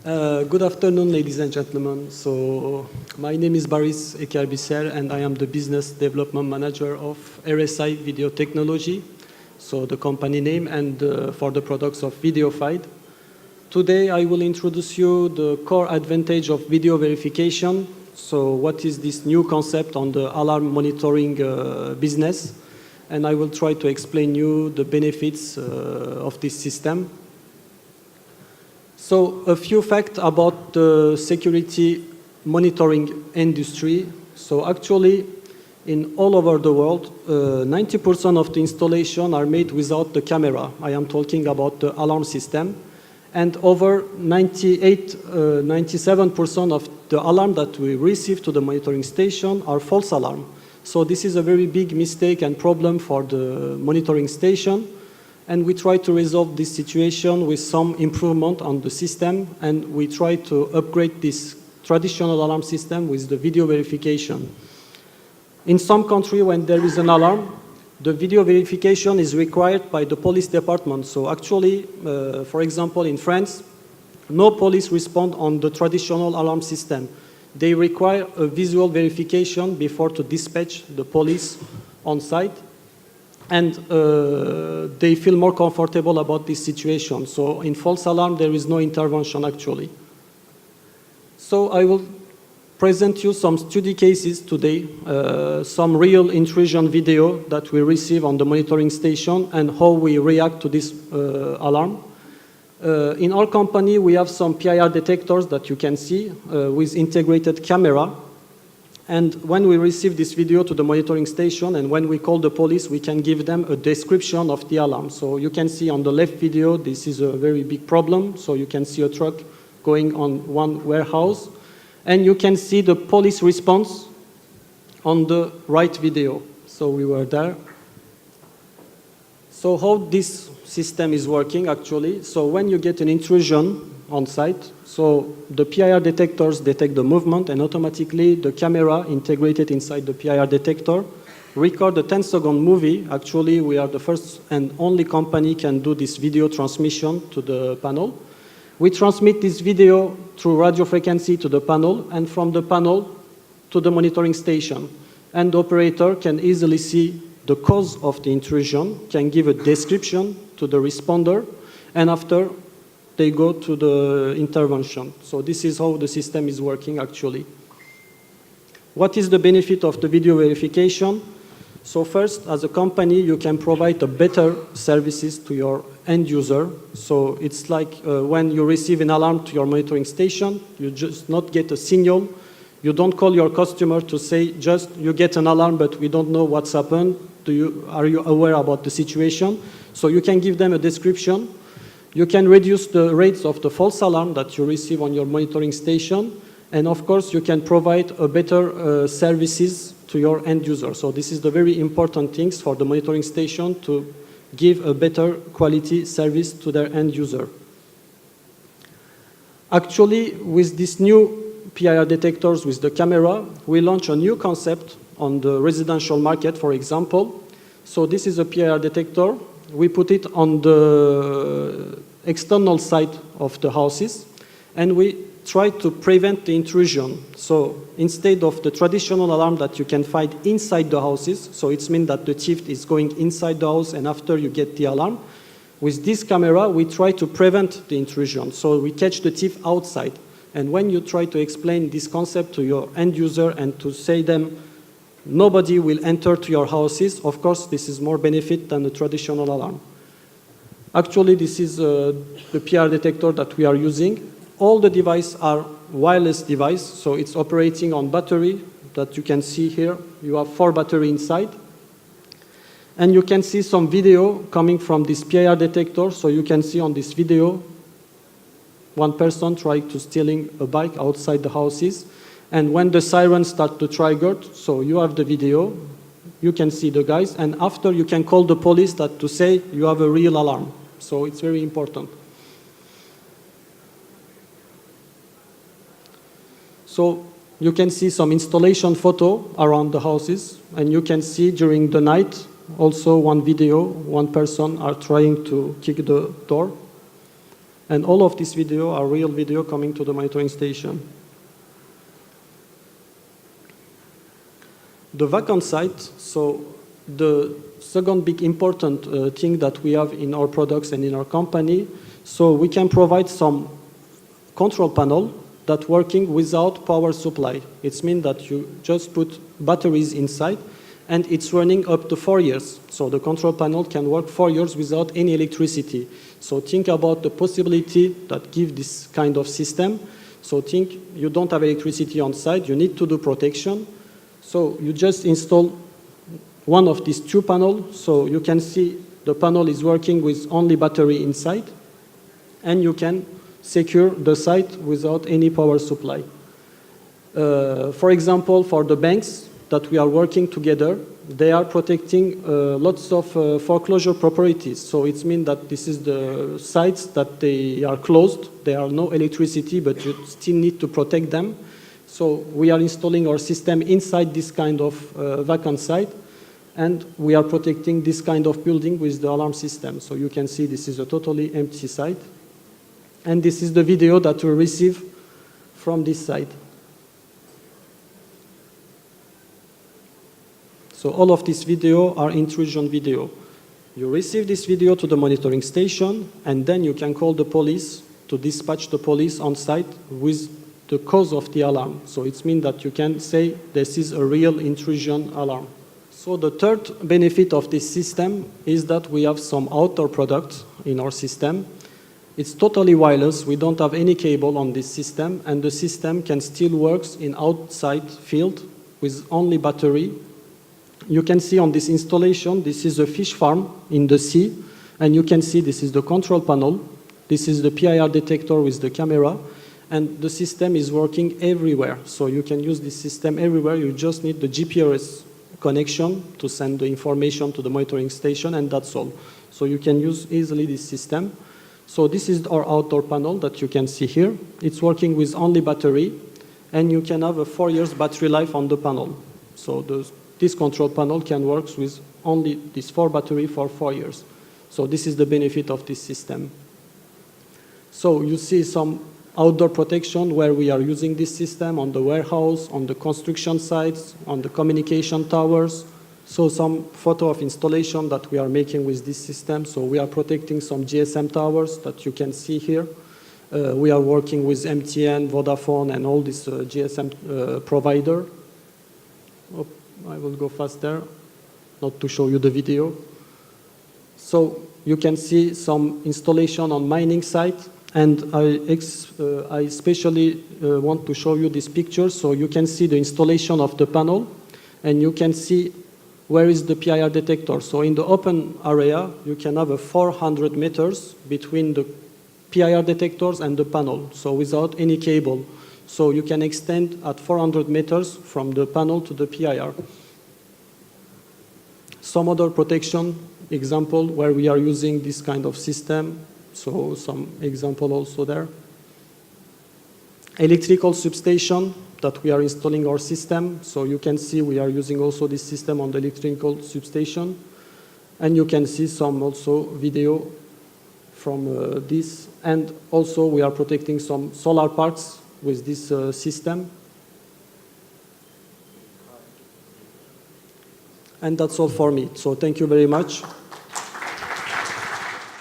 Good afternoon, ladies and gentlemen. So, my name is Baris Ekerbicer, and I am the Business Development Manager of RSI Video Technology, so the company name, and for the products of VideoFide. Today, I will introduce you the core advantage of video verification. So, what is this new concept on the alarm monitoring business? And I will try to explain you the benefits of this system. So a few facts about the security monitoring industry. So actually, in all over the world, 90% of the installation are made without the camera. I am talking about the alarm system. And over 97% of the alarm that we receive to the monitoring station are false alarm. So this is a very big mistake and problem for the monitoring station. And we try to resolve this situation with some improvement on the system, and we try to upgrade this traditional alarm system with the video verification. In some countries, when there is an alarm, the video verification is required by the police department. So actually, for example, in France, no police respond on the traditional alarm system. They require a visual verification before to dispatch the police on site. And they feel more comfortable about this situation. So in false alarm, there is no intervention actually. So I will present you some study cases today, some real intrusion video that we receive on the monitoring station and how we react to this alarm. In our company, we have some PIR detectors that you can see with integrated camera. And when we receive this video to the monitoring station and when we call the police, we can give them a description of the alarm. So you can see on the left video, this is a very big problem. So you can see a truck going on one warehouse. And you can see the police response on the right video. So we were there. So how this system is working actually. So when you get an intrusion on site, so the PIR detectors detect the movement, and automatically the camera integrated inside the PIR detector record a 10-second movie. Actually, we are the first and only company can do this video transmission to the panel. We transmit this video through radio frequency to the panel, and from the panel to the monitoring station. And the operator can easily see the cause of the intrusion, can give a description to the responder, and after they go to the intervention. So this is how the system is working actually. What is the benefit of the video verification? So first, as a company, you can provide a better services to your end user. So it's like when you receive an alarm to your monitoring station, you just not get a signal. You don't call your customer to say, just you get an alarm, but we don't know what's happened. Are you aware about the situation? So you can give them a description. You can reduce the rates of the false alarm that you receive on your monitoring station. And of course, you can provide a better services to your end user. So this is the very important things for the monitoring station to give a better quality service to their end user. Actually, with this new PIR detectors with the camera, we launch a new concept on the residential market, for example. So this is a PIR detector. We put it on the external side of the houses, and we try to prevent the intrusion. So instead of the traditional alarm that you can find inside the houses, so it means that the thief is going inside the house and after you get the alarm, with this camera we try to prevent the intrusion. So we catch the thief outside. And when you try to explain this concept to your end user and to say them, nobody will enter to your houses. Of course, this is more benefit than the traditional alarm. Actually, this is the PIR detector that we are using. All the devices are wireless device, so it's operating on battery that you can see here. You have 4 batteries inside. And you can see some video coming from this PIR detector. So you can see on this video, one person trying to stealing a bike outside the houses. And when the sirens start to trigger, so you have the video, you can see the guys, and after you can call the police to say you have a real alarm. So it's very important. So you can see some installation photo around the houses, and you can see during the night also one video, one person are trying to kick the door. And all of this video are real video coming to the monitoring station. The vacant site, so the second big important thing that we have in our products and in our company, so we can provide some control panel that working without power supply. It means that you just put batteries inside and it's running up to 4 years. So the control panel can work 4 years without any electricity. So think about the possibility that give this kind of system. So think you don't have electricity on site, you need to do protection. So you just install one of these two panels. So you can see the panel is working with only battery inside, and you can secure the site without any power supply. For example, for the banks that we are working together, they are protecting lots of foreclosure properties. So it means that this is the sites that they are closed, there are no electricity, but you still need to protect them. So we are installing our system inside this kind of vacant site, and we are protecting this kind of building with the alarm system. So you can see this is a totally empty site. And this is the video that we receive from this site. So all of this video are intrusion video. You receive this video to the monitoring station, and then you can call the police to dispatch the police on site with the cause of the alarm. So it means that you can say this is a real intrusion alarm. So the third benefit of this system is that we have some outdoor products in our system. It's totally wireless, we don't have any cable on this system, and the system can still work in outside field with only battery. You can see on this installation, this is a fish farm in the sea, and you can see this is the control panel, this is the PIR detector with the camera, and the system is working everywhere. So you can use this system everywhere, you just need the GPS connection to send the information to the monitoring station, and that's all. So you can use easily this system. So this is our outdoor panel that you can see here. It's working with only battery, and you can have a 4 years battery life on the panel. So this control panel can work with only this 4 battery for 4 years. So this is the benefit of this system. So you see some outdoor protection where we are using this system on the warehouse, on the construction sites, on the communication towers. So some photo of installation that we are making with this system. So we are protecting some GSM towers that you can see here. We are working with MTN, Vodafone, and all this GSM provider. Oh, I will go faster, not to show you the video. So you can see some installation on mining site, and I especially want to show you this picture. So you can see the installation of the panel, and you can see where is the PIR detector. So in the open area, you can have a 400 meters between the PIR detectors and the panel, so without any cable. So you can extend at 400 meters from the panel to the PIR. Some other protection example where we are using this kind of system. So some example also there. Electrical substation that we are installing our system. So you can see we are using also this system on the electrical substation. And you can see some also video from this. And also we are protecting some solar parks with this system. And that's all for me. So thank you very much.